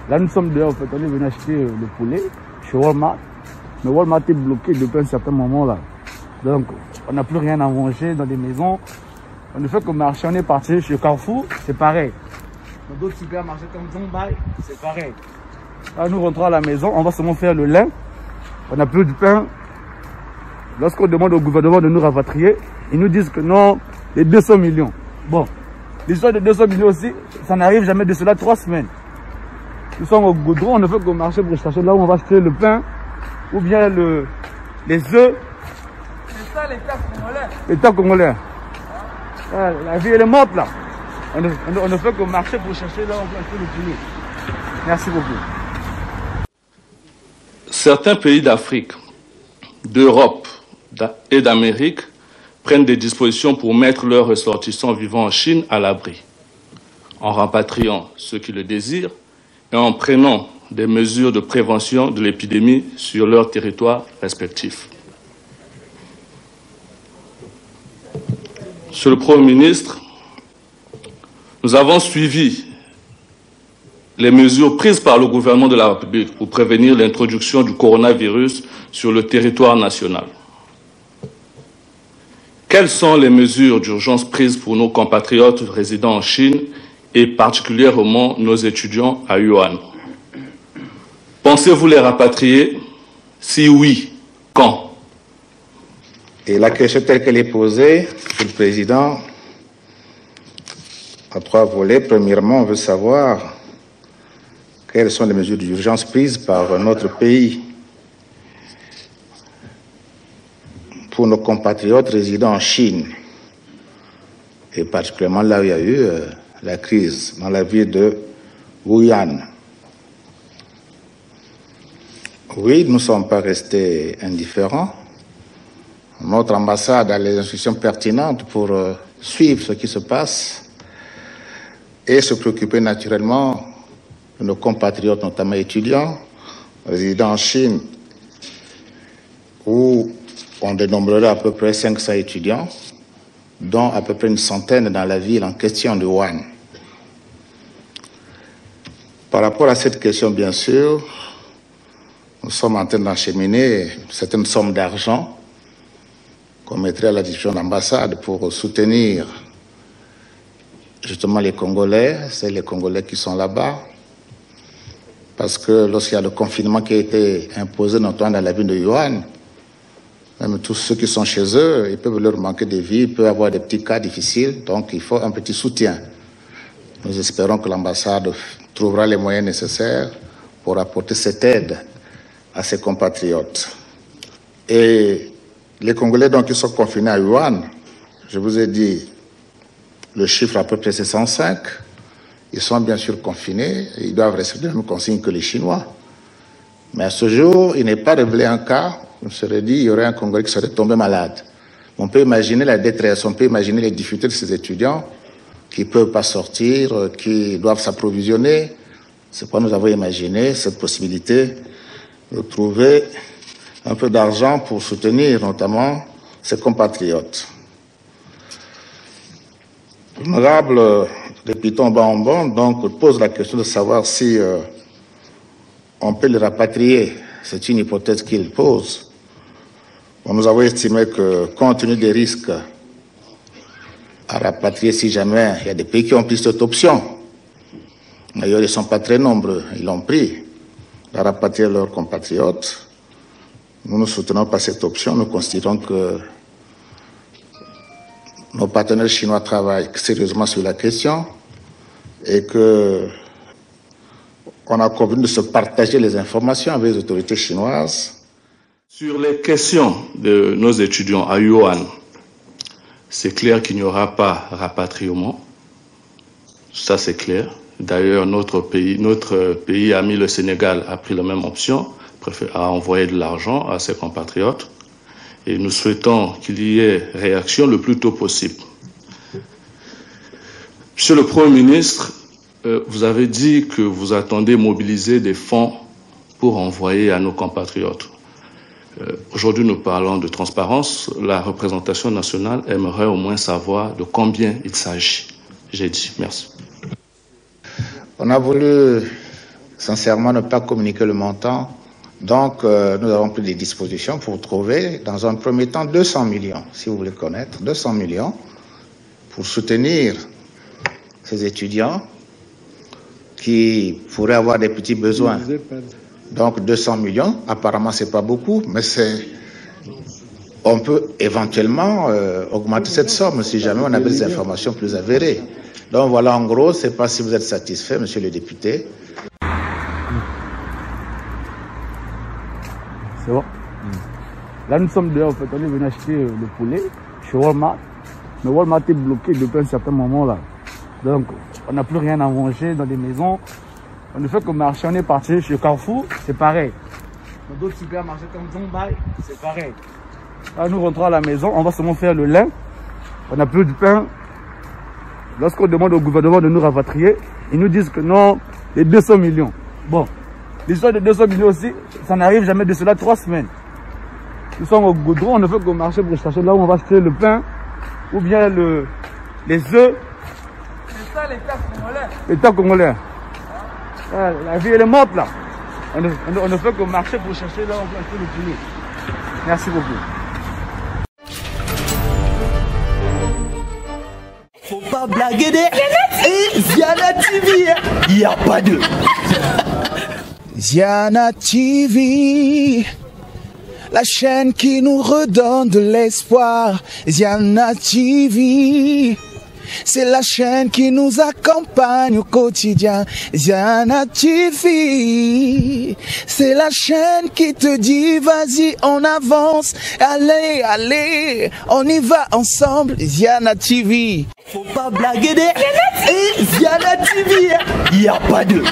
Là, nous sommes dehors, en fait, on est venu acheter le poulet chez Walmart. Mais Walmart est bloqué depuis un certain moment là. Donc, on n'a plus rien à manger dans les maisons. On ne fait que marcher, on est parti chez Carrefour, c'est pareil. Dans d'autres supermarchés comme Zombaï, c'est pareil. Là, nous rentrons à la maison, on va seulement faire le lin. On n'a plus de pain. Lorsqu'on demande au gouvernement de nous rapatrier, ils nous disent que non, les 200 millions. Bon, l'histoire de 200 millions aussi, ça n'arrive jamais de cela 3 semaines. Nous sommes au goudron, on ne fait que marcher pour chercher là où on va acheter le pain ou bien les œufs. C'est ça l'État congolais. L'État congolais. Ah, la vie elle est morte là. On ne fait que marcher pour chercher là où on va acheter le poulet. Merci beaucoup. Certains pays d'Afrique, d'Europe et d'Amérique prennent des dispositions pour mettre leurs ressortissants vivant en Chine à l'abri, en rapatriant ceux qui le désirent et en prenant des mesures de prévention de l'épidémie sur leurs territoires respectifs. Monsieur le Premier ministre, nous avons suivi les mesures prises par le gouvernement de la République pour prévenir l'introduction du coronavirus sur le territoire national. Quelles sont les mesures d'urgence prises pour nos compatriotes résidant en Chine et particulièrement nos étudiants à Yuan? Pensez-vous les rapatrier? Si oui, quand? Et la question telle qu'elle est posée, Monsieur le Président, à 3 volets. Premièrement, on veut savoir quelles sont les mesures d'urgence prises par notre pays pour nos compatriotes résidant en Chine, et particulièrement là où il y a eu la crise, dans la ville de Wuhan. Oui, nous ne sommes pas restés indifférents. Notre ambassade a les instructions pertinentes pour suivre ce qui se passe et se préoccuper naturellement de nos compatriotes, notamment étudiants, résidant en Chine, où on dénombrerait à peu près 500 étudiants, dont à peu près une centaine dans la ville en question de Wuhan. Par rapport à cette question, bien sûr, nous sommes en train d'acheminer certaines sommes d'argent qu'on mettrait à la disposition de l'ambassade pour soutenir justement les Congolais, c'est les Congolais qui sont là-bas, parce que lorsqu'il y a le confinement qui a été imposé notamment dans la ville de Wuhan, même tous ceux qui sont chez eux, ils peuvent leur manquer de vie, ils peuvent avoir des petits cas difficiles, donc il faut un petit soutien. Nous espérons que l'ambassade trouvera les moyens nécessaires pour apporter cette aide à ses compatriotes. Et les Congolais donc qui sont confinés à Wuhan, je vous ai dit, le chiffre à peu près c'est 105. Ils sont bien sûr confinés, ils doivent respecter les mêmes consignes que les Chinois. Mais à ce jour, il n'est pas révélé un cas, on serait dit, il y aurait un Congolais qui serait tombé malade. On peut imaginer la détresse, on peut imaginer les difficultés de ces étudiants qui ne peuvent pas sortir, qui doivent s'approvisionner. C'est pourquoi nous avons imaginé cette possibilité de trouver un peu d'argent pour soutenir notamment ses compatriotes. L'honorable député Mbambon donc pose la question de savoir si on peut les rapatrier. C'est une hypothèse qu'il pose. Bon, nous avons estimé que compte tenu des risques à rapatrier, si jamais il y a des pays qui ont pris cette option, d'ailleurs ils ne sont pas très nombreux, ils l'ont pris, de rapatrier leurs compatriotes. Nous ne soutenons pas cette option, nous considérons que nos partenaires chinois travaillent sérieusement sur la question et que on a convenu de se partager les informations avec les autorités chinoises. Sur les questions de nos étudiants à Yuan, c'est clair qu'il n'y aura pas rapatriement. Ça, c'est clair. D'ailleurs, notre pays ami, le Sénégal, a pris la même option, a envoyé de l'argent à ses compatriotes. Et nous souhaitons qu'il y ait réaction le plus tôt possible. Monsieur le Premier ministre, vous avez dit que vous attendez mobiliser des fonds pour envoyer à nos compatriotes. Aujourd'hui, nous parlons de transparence. La représentation nationale aimerait au moins savoir de combien il s'agit. J'ai dit merci. On a voulu sincèrement ne pas communiquer le montant. Donc, nous avons pris des dispositions pour trouver, dans un premier temps, 200 millions, si vous voulez connaître, 200 millions pour soutenir ces étudiants qui pourraient avoir des petits besoins. Donc, 200 millions, apparemment, c'est pas beaucoup, mais on peut éventuellement augmenter cette somme si jamais on avait des informations plus avérées. Donc, voilà, en gros, je ne sais pas si vous êtes satisfait, monsieur le député. C'est bon. Là, nous sommes dehors, en fait, on est venu acheter le poulet chez Walmart. Mais Walmart est bloqué depuis un certain moment là. Donc, on n'a plus rien à manger dans les maisons. On ne fait que marcher, on est parti chez Carrefour, c'est pareil. Dans d'autres supermarchés comme Zombai, c'est pareil. Là, nous rentrons à la maison, on va seulement faire le lin. On n'a plus de pain. Lorsqu'on demande au gouvernement de nous rapatrier, ils nous disent que non, les 200 millions. Bon, l'histoire de 200 millions aussi, ça n'arrive jamais de cela 3 semaines. Nous sommes au goudron, on ne fait que marcher pour chercher là où on va acheter le pain ou bien les œufs. C'est ça l'État congolais. L'État congolais. Ah, la vie elle est morte là. On ne fait que marcher pour chercher là où on va acheter le poulet. Merci beaucoup. Faut pas blaguer des Ziana TV, il n'y a pas de Ziana TV, la chaîne qui nous redonne de l'espoir. Ziana TV, c'est la chaîne qui nous accompagne au quotidien. Ziana TV, c'est la chaîne qui te dit vas-y on avance, allez, allez, on y va ensemble. Ziana TV. Faut pas blaguer des Ziana TV, il n'y a pas de